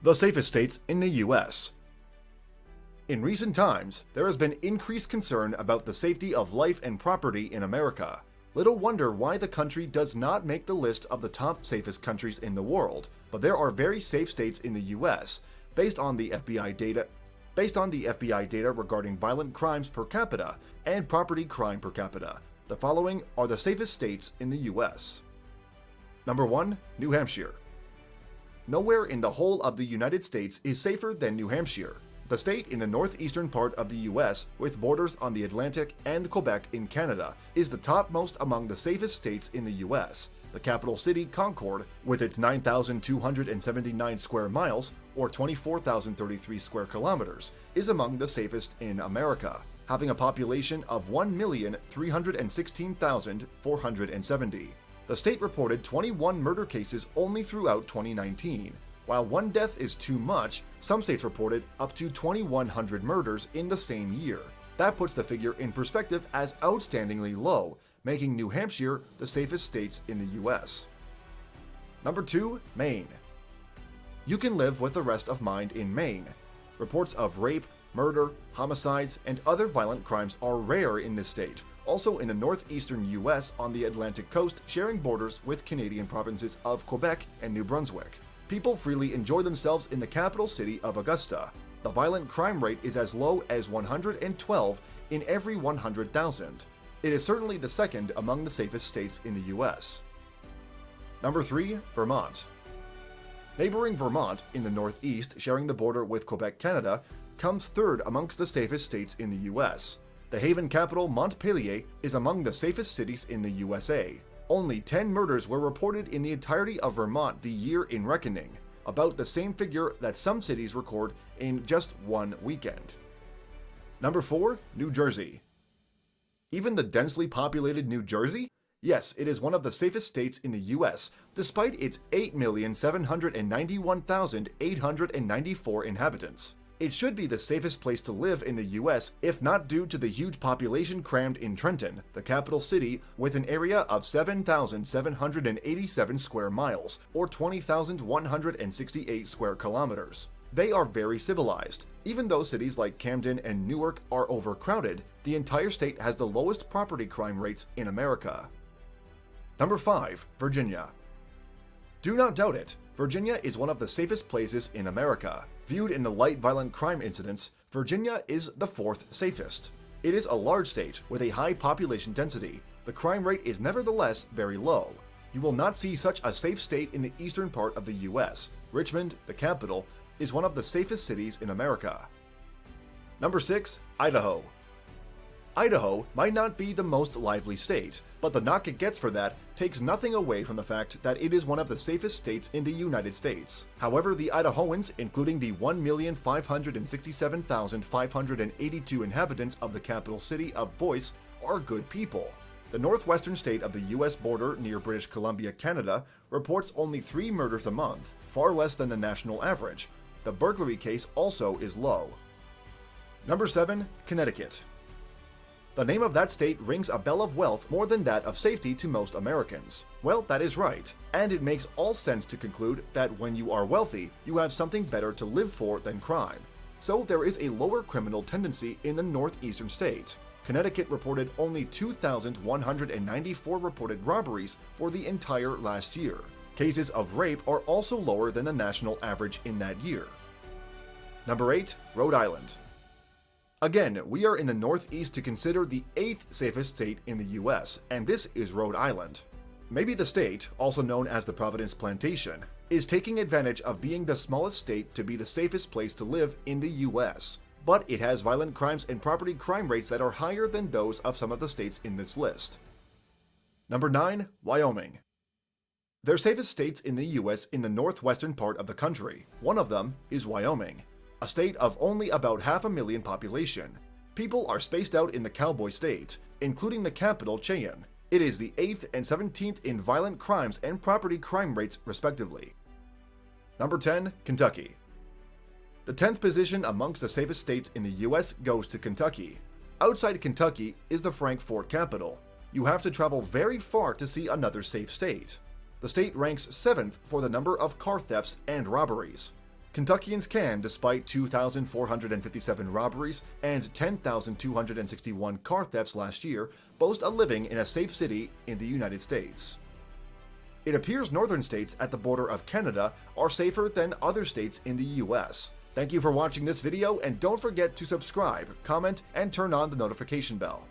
The safest states in the U.S. In recent times, there has been increased concern about the safety of life and property in America. Little wonder why the country does not make the list of the top safest countries in the world, but there are very safe states in the U.S. based on the FBI data regarding violent crimes per capita and property crime per capita. The following are the safest states in the U.S. Number 1. New Hampshire. Nowhere in the whole of the United States is safer than New Hampshire. The state in the northeastern part of the U.S., with borders on the Atlantic and Quebec in Canada, is the topmost among the safest states in the U.S. The capital city, Concord, with its 9,279 square miles, or 24,033 square kilometers, is among the safest in America, having a population of 1,316,470. The state reported 21 murder cases only throughout 2019. While one death is too much, some states reported up to 2,100 murders in the same year. That puts the figure in perspective as outstandingly low, making New Hampshire the safest states in the US. Number 2. Maine. You can live with the rest of mind in Maine. Reports of rape, murder, homicides, and other violent crimes are rare in this state, also in the northeastern US on the Atlantic coast, sharing borders with Canadian provinces of Quebec and New Brunswick. People freely enjoy themselves in the capital city of Augusta. The violent crime rate is as low as 112 in every 100,000. It is certainly the second among the safest states in the US. Number 3. Vermont. Neighboring Vermont in the northeast, sharing the border with Quebec, Canada, comes third amongst the safest states in the US. The haven capital, Montpelier, is among the safest cities in the USA. Only 10 murders were reported in the entirety of Vermont the year in reckoning, about the same figure that some cities record in just one weekend. Number 4. New Jersey. Even the densely populated New Jersey? Yes, it is one of the safest states in the US, despite its 8,791,894 inhabitants. It should be the safest place to live in the US if not due to the huge population crammed in Trenton, the capital city, with an area of 7,787 square miles, or 20,168 square kilometers. They are very civilized. Even though cities like Camden and Newark are overcrowded, the entire state has the lowest property crime rates in America. Number 5. Virginia. Do not doubt it, Virginia is one of the safest places in America. Viewed in the light violent crime incidents, Virginia is the 4th safest. It is a large state with a high population density. The crime rate is nevertheless very low. You will not see such a safe state in the eastern part of the US. Richmond, the capital, is one of the safest cities in America. Number 6. Idaho. Idaho might not be the most lively state, but the knock it gets for that takes nothing away from the fact that it is one of the safest states in the United States. However, the Idahoans, including the 1,567,582 inhabitants of the capital city of Boise, are good people. The northwestern state of the US border near British Columbia, Canada, reports only 3 murders a month, far less than the national average. The burglary case also is low. Number 7. Connecticut. The name of that state rings a bell of wealth more than that of safety to most Americans. Well, that is right, and it makes all sense to conclude that when you are wealthy, you have something better to live for than crime. So there is a lower criminal tendency in the northeastern state. Connecticut reported only 2,194 reported robberies for the entire last year. Cases of rape are also lower than the national average in that year. Number 8. Rhode Island. Again, we are in the northeast to consider the 8th safest state in the US, and this is Rhode Island. Maybe the state, also known as the Providence Plantation, is taking advantage of being the smallest state to be the safest place to live in the US, but it has violent crimes and property crime rates that are higher than those of some of the states in this list. Number 9. Wyoming. There are safest states in the US in the northwestern part of the country. One of them is Wyoming, a state of only about 500,000 population. People are spaced out in the cowboy state, including the capital, Cheyenne. It is the 8th and 17th in violent crimes and property crime rates, respectively. Number 10. Kentucky. The 10th position amongst the safest states in the US goes to Kentucky. Outside Kentucky is the Frankfort capital. You have to travel very far to see another safe state. The state ranks 7th for the number of car thefts and robberies. Kentuckians can, despite 2,457 robberies and 10,261 car thefts last year, boast a living in a safe city in the United States. It appears northern states at the border of Canada are safer than other states in the US. Thank you for watching this video, and don't forget to subscribe, comment, and turn on the notification bell.